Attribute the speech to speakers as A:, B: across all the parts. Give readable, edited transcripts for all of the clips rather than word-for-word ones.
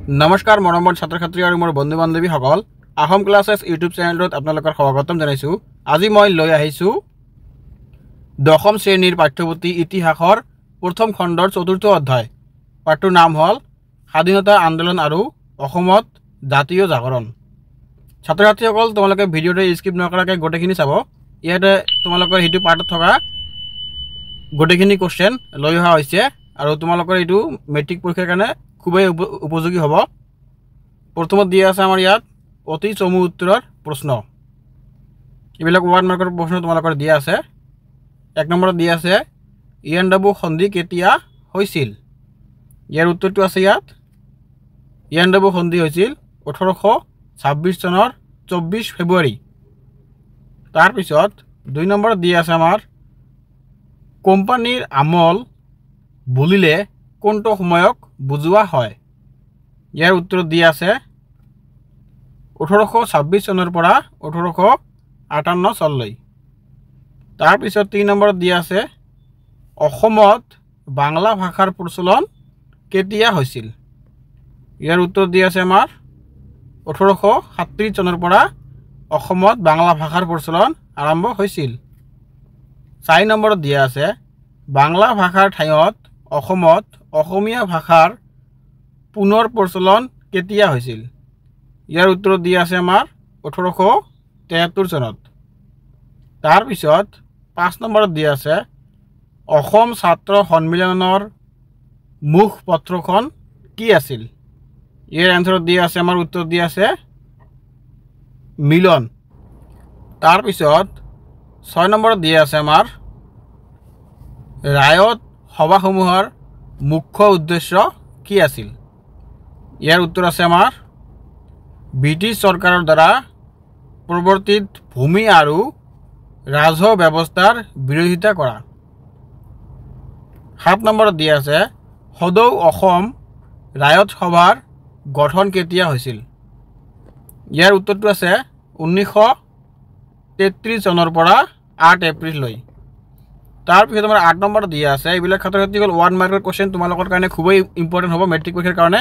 A: নমস্কাৰ মৰমৰ ছাত্ৰ ছাত্ৰী আৰু মোৰ বন্ধু বান্ধৱীসকল আহোম ক্লাছেছ ইউটিউব চেনেলত আপোনালোকৰ স্বাগতম জনাইছোঁ। আজি মই লৈ আহিছোঁ দশম শ্ৰেণীৰ পাঠ্যপুথি ইতিহাসৰ প্ৰথম খণ্ডৰ চতুৰ্থ অধ্যায়। পাঠটোৰ নাম হ'ল স্বাধীনতা আন্দোলন আৰু অসমত জাতীয় জাগৰণ। ছাত্ৰ ছাত্ৰীসকল তোমালোকে ভিডিঅ'টো স্কিপ নকৰাকৈ গোটেইখিনি চাব। ইয়াতে তোমালোকৰ সেইটো পাৰ্টত থকা গোটেইখিনি কুৱেশ্যন লৈ অহা হৈছে আৰু তোমালোকৰ এইটো মেট্ৰিক পৰীক্ষাৰ কাৰণে খুবেই উপযোগী হ'ব। প্ৰথমত দিয়া আছে আমাৰ ইয়াত অতি চমু উত্তৰৰ প্ৰশ্ন। এইবিলাক 1 মাৰ্কৰ প্ৰশ্ন তোমালোকৰ দিয়া আছে। 1 নম্বৰত দিয়া আছে ইয়াণ্ডাবু সন্ধি কেতিয়া হৈছিল। ইয়াৰ উত্তৰটো আছে ইয়াত ইয়াণ্ডাবু সন্ধি হৈছিল 1826 চনৰ 24 ফেব্ৰুৱাৰী। তাৰপিছত 2 নম্বৰত দিয়া আছে আমাৰ কোম্পানীৰ আমল বুলিলে কোনটো সময়ক বুজোৱা হয়। ইয়াৰ উত্তৰ দিয়া আছে 1826 চনৰ পৰা 1858 চনলৈ। তাৰপিছত 3 নম্বৰত দিয়া আছে অসমত বাংলা ভাষাৰ প্ৰচলন কেতিয়া হৈছিল। ইয়াৰ উত্তৰ দিয়া আছে আমাৰ 1837 চনৰ পৰা অসমত বাংলা ভাষাৰ প্ৰচলন আৰম্ভ হৈছিল। 4 নম্বৰত দিয়া আছে বাংলা ভাষাৰ ঠাইত অসমত অসমীয়া ভাষাৰ পুনৰ প্ৰচলন কেতিয়া হৈছিল। ইয়াৰ উত্তৰ দিয়া আছে আমাৰ 1873 চনত। তাৰপিছত 5 নম্বৰত দিয়া আছে অসম ছাত্ৰ সন্মিলনৰ মুখপত্ৰখন কি আছিল। ইয়াৰ এনচাৰত দিয়া আছে আমাৰ উত্তৰ দিয়া আছে মিলন। তাৰপিছত 6 নম্বৰত দিয়া আছে আমাৰ ৰায়ত সভাসমূহৰ মুখ্য উদ্দেশ্য কি আছিল। ইয়াৰ উত্তৰ আছে আমাৰ ব্ৰিটিছ চৰকাৰৰ দ্বাৰা প্ৰৱৰ্তিত ভূমি আৰু ৰাজহ ব্যৱস্থাৰ বিৰোধিতা কৰা। 7 নম্বৰত দিয়া আছে সদৌ অসম ৰায়ত সভাৰ গঠন কেতিয়া হৈছিল। ইয়াৰ উত্তৰটো আছে 1933 চনৰ পৰা 8 এপ্ৰিললৈ। তাৰপিছত আমাৰ 8 নম্বৰত দিয়া আছে এইবিলাক ছাত্ৰ ছাত্ৰীসকল 1 মাৰ্কৰ কুৱেশ্যন তোমালোকৰ কাৰণে খুবেই ইম্পৰ্টেণ্ট হ'ব মেট্ৰিক পৰীক্ষাৰ কাৰণে।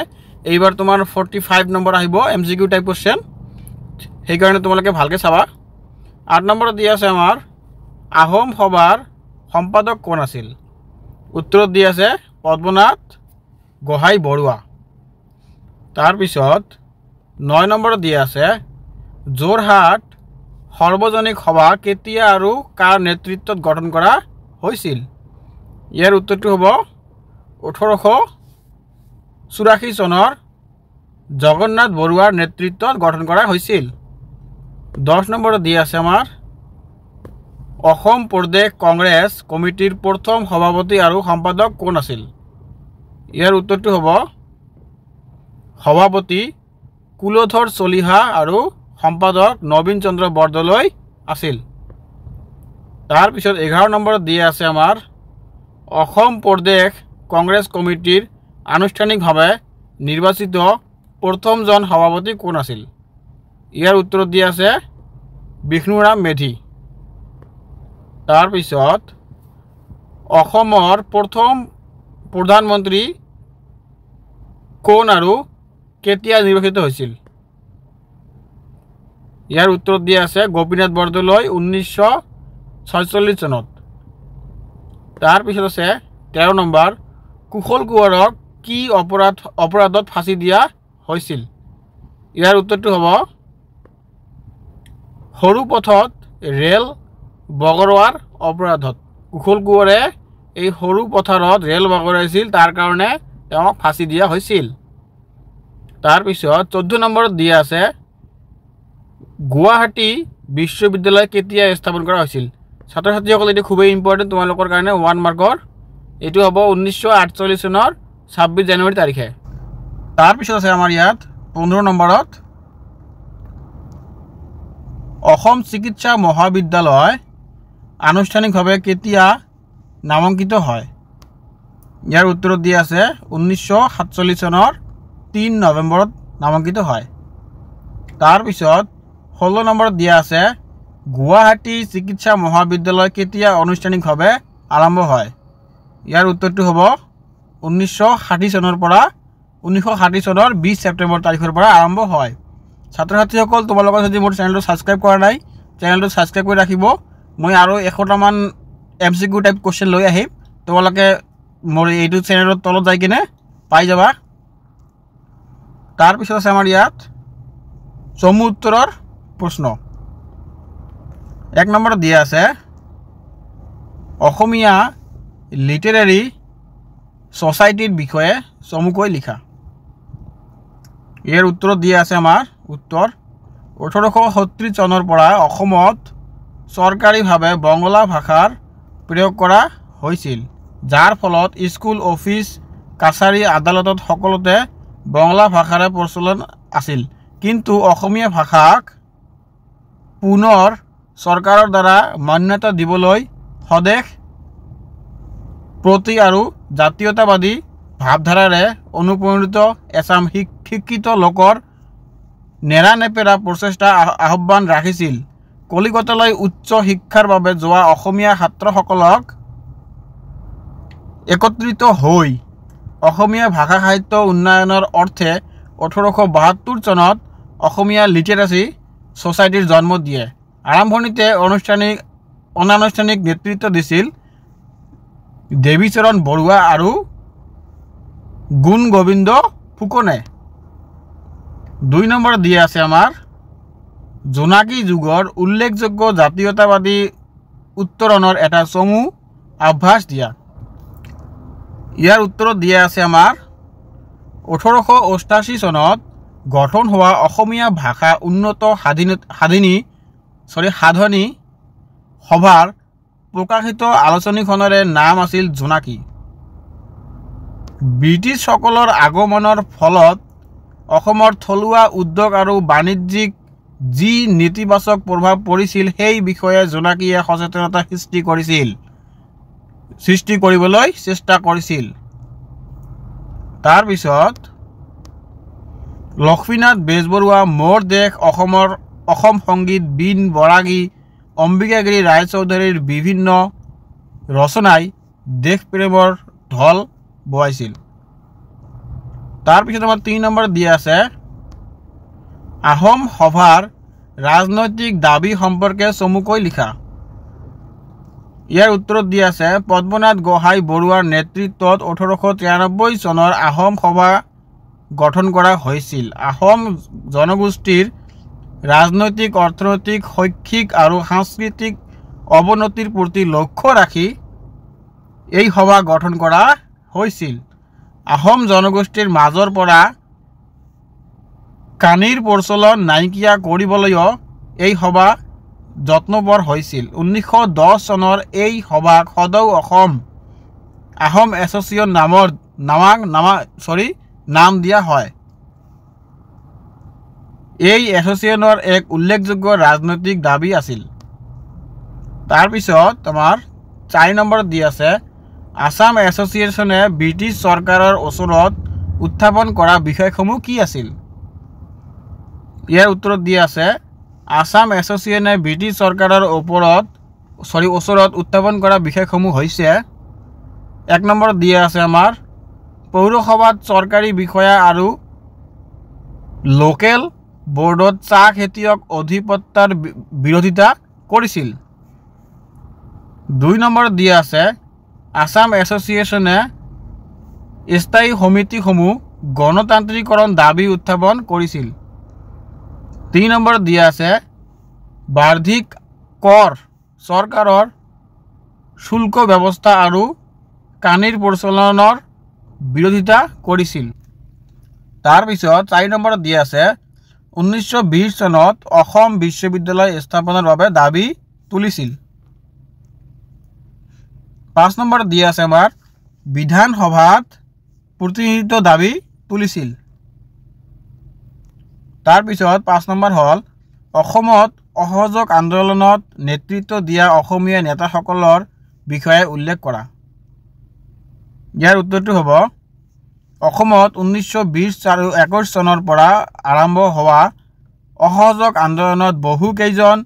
A: এইবাৰ তোমাৰ 45 নম্বৰ আহিব MCQ টাইপ কুৱেশ্যন, সেইকাৰণে তোমালোকে ভালকৈ চাবা। 8 নম্বৰত দিয়া আছে আমাৰ আহোম সভাৰ সম্পাদক কোন আছিল। উত্তৰত দিয়া আছে পদ্মনাথ গোহাঁই বৰুৱা। তাৰপিছত 9 নম্বৰত দিয়া আছে যোৰহাট সৰ্বজনীন সভা কেতিয়া আৰু কাৰ নেতৃত্বত গঠন কৰা হৈছিল। ইয়াৰ উত্তৰটো হ'ব 1884 চনৰ জগন্নাথ বৰুৱাৰ নেতৃত্বত গঠন কৰা হৈছিল। 10 নম্বৰত দিয়া আছে আমাৰ অসম প্ৰদেশ কংগ্ৰেছ কমিটিৰ প্ৰথম সভাপতি আৰু সম্পাদক কোন আছিল। ইয়াৰ উত্তৰটো হ'ব সভাপতি কুলধৰ চলিহা আৰু সম্পাদক নবীন চন্দ্ৰ বৰদলৈ আছিল। তাৰপিছত 11 নম্বৰত দিয়া আছে আমাৰ অসম প্ৰদেশ কংগ্ৰেছ কমিটিৰ আনুষ্ঠানিকভাৱে নিৰ্বাচিত প্ৰথমজন সভাপতি কোন আছিল। ইয়াৰ উত্তৰত দিয়া আছে বিষ্ণুৰাম মেধি। তাৰপিছত অসমৰ প্ৰথম প্ৰধানমন্ত্ৰী কোন আৰু কেতিয়া নিৰ্বাচিত হৈছিল। ইয়াৰ উত্তৰত দিয়া আছে গোপীনাথ বৰদলৈ 1946 চনত। তাৰপিছত আছে 13 নম্বৰ কুশল কোঁৱৰক কি অপৰাধত ফাঁচি দিয়া হৈছিল। ইয়াৰ উত্তৰটো হ'ব সৰু পথত ৰেল বগৰোৱাৰ অপৰাধত। কুশল কোঁৱৰে এই সৰু পথাৰত ৰেল বগৰাইছিল, তাৰ কাৰণে তেওঁক ফাঁচি দিয়া হৈছিল। তাৰপিছত 14 নম্বৰত দিয়া আছে গুৱাহাটী বিশ্ববিদ্যালয় কেতিয়া স্থাপন কৰা হৈছিল। ছাত্ৰ ছাত্ৰীসকল এইটো খুবেই ইম্পৰ্টেণ্ট তোমালোকৰ কাৰণে 1 মাৰ্কৰ। এইটো হ'ব 1948 চনৰ 26 জানুৱাৰী তাৰিখে। তাৰপিছত আছে আমাৰ ইয়াত 15 নম্বৰত অসম চিকিৎসা মহাবিদ্যালয় আনুষ্ঠানিকভাৱে কেতিয়া নামাঙ্কিত হয়। ইয়াৰ উত্তৰত দিয়া আছে 1947 চনৰ 3 নৱেম্বৰত নামাঙ্কিত হয়। তাৰপিছত 16 নম্বৰত দিয়া আছে গুৱাহাটী চিকিৎসা মহাবিদ্যালয় কেতিয়া আনুষ্ঠানিকভাৱে আৰম্ভ হয়। ইয়াৰ উত্তৰটো হ'ব 1960 চনৰ পৰা 1960 চনৰ 20 ছেপ্টেম্বৰ তাৰিখৰ পৰা আৰম্ভ হয়। ছাত্ৰ ছাত্ৰীসকল তোমালোকে যদি মোৰ চেনেলটো ছাবস্ক্ৰাইব কৰা নাই চেনেলটো ছাবস্ক্ৰাইব কৰি ৰাখিব। মই আৰু 100টামান MCQ টাইপ কুৱেশ্যন লৈ আহিম, তোমালোকে মোৰ এইটো চেনেলৰ তলত যাই কিনে পাই যাবা। তাৰপিছত আছে আমাৰ ইয়াত চমু উত্তৰৰ প্ৰশ্ন। 1 নম্বৰত দিয়া আছে অসমীয়া লিটাৰেৰী ছ'চাইটিৰ বিষয়ে চমুকৈ লিখা। ইয়াৰ উত্তৰত দিয়া আছে আমাৰ উত্তৰ 1870 চনৰ পৰা অসমত চৰকাৰীভাৱে বঙলা ভাষাৰ প্ৰয়োগ কৰা হৈছিল, যাৰ ফলত স্কুল, অফিচ, কাছাৰী, আদালতত সকলোতে বঙলা ভাষাৰে প্ৰচলন আছিল। কিন্তু অসমীয়া ভাষাক পুনৰ চৰকাৰৰ দ্বাৰা মান্যতা দিবলৈ স্বদেশ প্ৰতি আৰু জাতীয়তাবাদী ভাৱধাৰাৰে অনুপ্ৰাণিত এচাম শিক্ষিত লোকৰ নেৰানেপেৰা প্ৰচেষ্টা আহ্বান ৰাখিছিল। কলিকতালৈ উচ্চ শিক্ষাৰ বাবে যোৱা অসমীয়া ছাত্ৰসকলক একত্ৰিত হৈ অসমীয়া ভাষা সাহিত্য উন্নয়নৰ অৰ্থে 1872 চনত অসমীয়া লিটাৰেচি ছ'চাইটিৰ জন্ম দিয়ে। আৰম্ভণিতে অনানুষ্ঠানিক নেতৃত্ব দিছিল দেৱীচৰণ বৰুৱা আৰু গুণ গোবিন্দ ফুকনে। 2 নম্বৰত দিয়া আছে আমাৰ জোনাকী যুগৰ উল্লেখযোগ্য জাতীয়তাবাদী উত্তৰণৰ এটা চমু আভাস দিয়া। ইয়াৰ উত্তৰত দিয়া আছে আমাৰ 1888 চনত গঠন হোৱা অসমীয়া ভাষা উন্নত সাধনী সভাৰ প্ৰকাশিত আলোচনীখনৰে নাম আছিল জোনাকী। ব্ৰিটিছসকলৰ আগমনৰ ফলত অসমৰ থলুৱা উদ্যোগ আৰু বাণিজ্যিক যি নেতিবাচক প্ৰভাৱ পৰিছিল সেই বিষয়ে জোনাকীয়ে সচেতনতা সৃষ্টি কৰিবলৈ চেষ্টা কৰিছিল। তাৰপিছত লক্ষ্মীনাথ বেজবৰুৱা, মোৰ দেশ, অসম সংগীত, বীণ বৰাগী, অম্বিকাগিৰি ৰায়চৌধুৰীৰ বিভিন্ন ৰচনাই দেশপ্ৰেমৰ ঢল বোৱাইছিল। তাৰপিছত আমাৰ 3 নম্বৰত দিয়া আছে আহোম সভাৰ ৰাজনৈতিক দাবী সম্পৰ্কে চমুকৈ লিখা। ইয়াৰ উত্তৰত দিয়া আছে পদ্মনাথ গোহাঁই বৰুৱাৰ নেতৃত্বত 1893 চনৰ আহোম সভা গঠন কৰা হৈছিল। আহোম জনগোষ্ঠীৰ ৰাজনৈতিক, অৰ্থনৈতিক, শৈক্ষিক আৰু সাংস্কৃতিক অৱনতিৰ প্ৰতি লক্ষ্য ৰাখি এই সভা গঠন কৰা হৈছিল। আহোম জনগোষ্ঠীৰ মাজৰ পৰা কানিৰ প্ৰচলন নাইকিয়া কৰিবলৈও এই সভা যত্নপৰ হৈছিল। 1910 চনৰ এই সভাক সদৌ অসম আহোম এছ'চিয়েশ্যন নাম দিয়া হয়। এই এছ'চিয়েশ্যনৰ এক উল্লেখযোগ্য ৰাজনৈতিক দাবী আছিল। তাৰপিছত আমাৰ 4 নম্বৰত দি আছে আছাম এছ'চিয়েশ্যনে ব্ৰিটিছ চৰকাৰৰ ওচৰত উত্থাপন কৰা বিষয়সমূহ কি আছিল। ইয়াৰ উত্তৰত দিয়া আছে আছাম এছ'চিয়েশ্যনে ব্ৰিটিছ চৰকাৰৰ ওচৰত উত্থাপন কৰা বিষয়সমূহ হৈছে 1 নম্বৰত দিয়া আছে আমাৰ পৌৰসভাত চৰকাৰী বিষয়া আৰু লোকেল বোৰ্ডত চাহ খেতিয়ক অধিপত্যাৰ বিৰোধিতা কৰিছিল। 2 নম্বৰত দিয়া আছে আছাম এছ'চিয়েশ্যনে স্থায়ী সমিতিসমূহ গণতান্ত্ৰিকৰণ দাবী উত্থাপন কৰিছিল। 3 নম্বৰত দিয়া আছে বাৰ্ষিক কৰ, চৰকাৰৰ শুল্ক ব্যৱস্থা আৰু কানিৰ প্ৰচলনৰ বিৰোধিতা কৰিছিল। তাৰপিছত 4 নম্বৰত দিয়া আছে 1920 চনত অসম বিশ্ববিদ্যালয় স্থাপনৰ বাবে দাবী তুলিছিল। 5 নম্বৰত দিয়া আছে আমাৰ বিধানসভাত প্ৰতিনিধিত্ব দাবী তুলিছিল। তাৰপিছত 5 নম্বৰ হ'ল অসমত অসহযোগ আন্দোলনত নেতৃত্ব দিয়া অসমীয়া নেতাসকলৰ বিষয়ে উল্লেখ কৰা। ইয়াৰ উত্তৰটো হ'ব অসমত 1920-21 চনৰ পৰা আৰম্ভ হোৱা অসহযোগ আন্দোলনত বহুকেইজন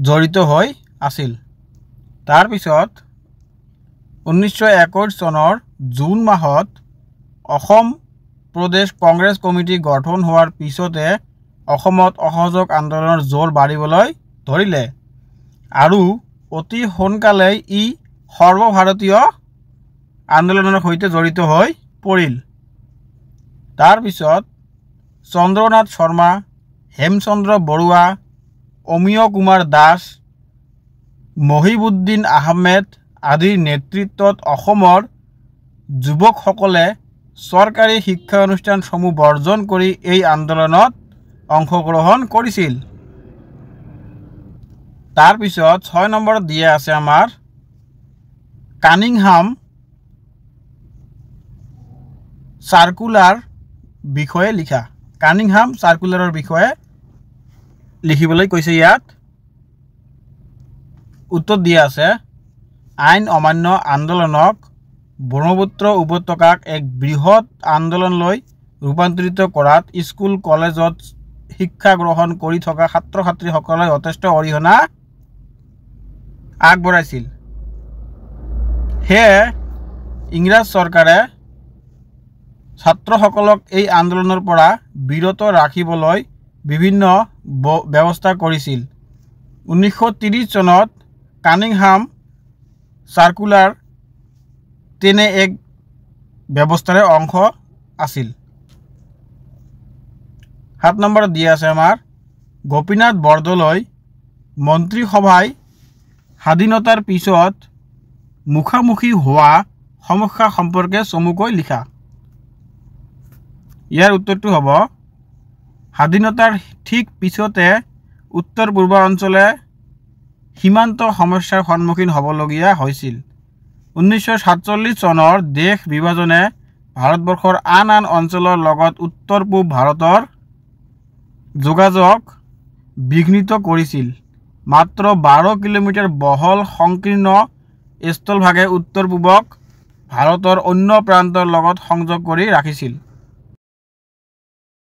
A: জড়িত হৈ আছিল। তাৰপিছত 1921 চনৰ জুন মাহত অসম প্ৰদেশ কংগ্ৰেছ কমিটি গঠন হোৱাৰ পিছতে অসমত অসহযোগ আন্দোলনৰ জোৰ বাঢ়িবলৈ ধৰিলে আৰু অতি সোনকালেই ই সৰ্বভাৰতীয় আন্দোলনৰ সৈতে জড়িত হৈ পৰিল। তাৰ পিছত চন্দ্ৰনাথ শৰ্মা, হেমচন্দ্ৰ বৰুৱা, অমিয় কুমাৰ দাস, মহিবুদ্দিন আহমেদ আদিৰ নেতৃত্বত অসমৰ যুৱকসকলে চৰকাৰী শিক্ষানুষ্ঠানসমূহ বৰ্জন কৰি এই আন্দোলনত অংশগ্ৰহণ কৰিছিল। তাৰ পিছত 6 নম্বৰত দিয়া আছে আমাৰ কানিংহাম সাৰ্কুলাৰ বিষয়ে লিখা। কানিংহাম সাৰ্কুলাৰৰ বিষয়ে লিখিবলৈ কৈছে। ইয়াত উত্তৰ দিয়া আছে আইন অমান্য আন্দোলনক ব্ৰহ্মপুত্ৰ উপত্যকাক এক বৃহৎ আন্দোলনলৈ ৰূপান্তৰিত কৰাত স্কুল কলেজত শিক্ষা গ্ৰহণ কৰি থকা ছাত্ৰ ছাত্ৰীসকলে যথেষ্ট অৰিহণা আগবঢ়াইছিল। সেয়ে ইংৰাজ চৰকাৰে ছাত্ৰসকলক এই আন্দোলনৰ পৰা বিৰত ৰাখিবলৈ বিভিন্ন ব্যৱস্থা কৰিছিল। 1930 চনত কানিংহাম সাৰ্কুলাৰ তেনে এক ব্যৱস্থাৰ অংশ আছিল। 7 নম্বৰত দিয়া আছে আমাৰ গোপীনাথ বৰদলৈ মন্ত্ৰীসভাই স্বাধীনতাৰ পিছত মুখামুখি হোৱা সমস্যা সম্পৰ্কে চমুকৈ লিখা। ইয়াৰ উত্তৰটো হ'ব স্বাধীনতাৰ ঠিক পিছতে উত্তৰ পূৰ্বাঞ্চলে সীমান্ত সমস্যাৰ সন্মুখীন হ'বলগীয়া হৈছিল। 1947 চনৰ দেশ বিভাজনে ভাৰতবৰ্ষৰ আন অঞ্চলৰ লগত উত্তৰ পূব ভাৰতৰ যোগাযোগ বিঘ্নিত কৰিছিল। মাত্ৰ 12 কিলোমিটাৰ বহল সংকীৰ্ণ স্থলভাগে উত্তৰ পূবক ভাৰতৰ অন্য প্ৰান্তৰ লগত সংযোগ কৰি ৰাখিছিল।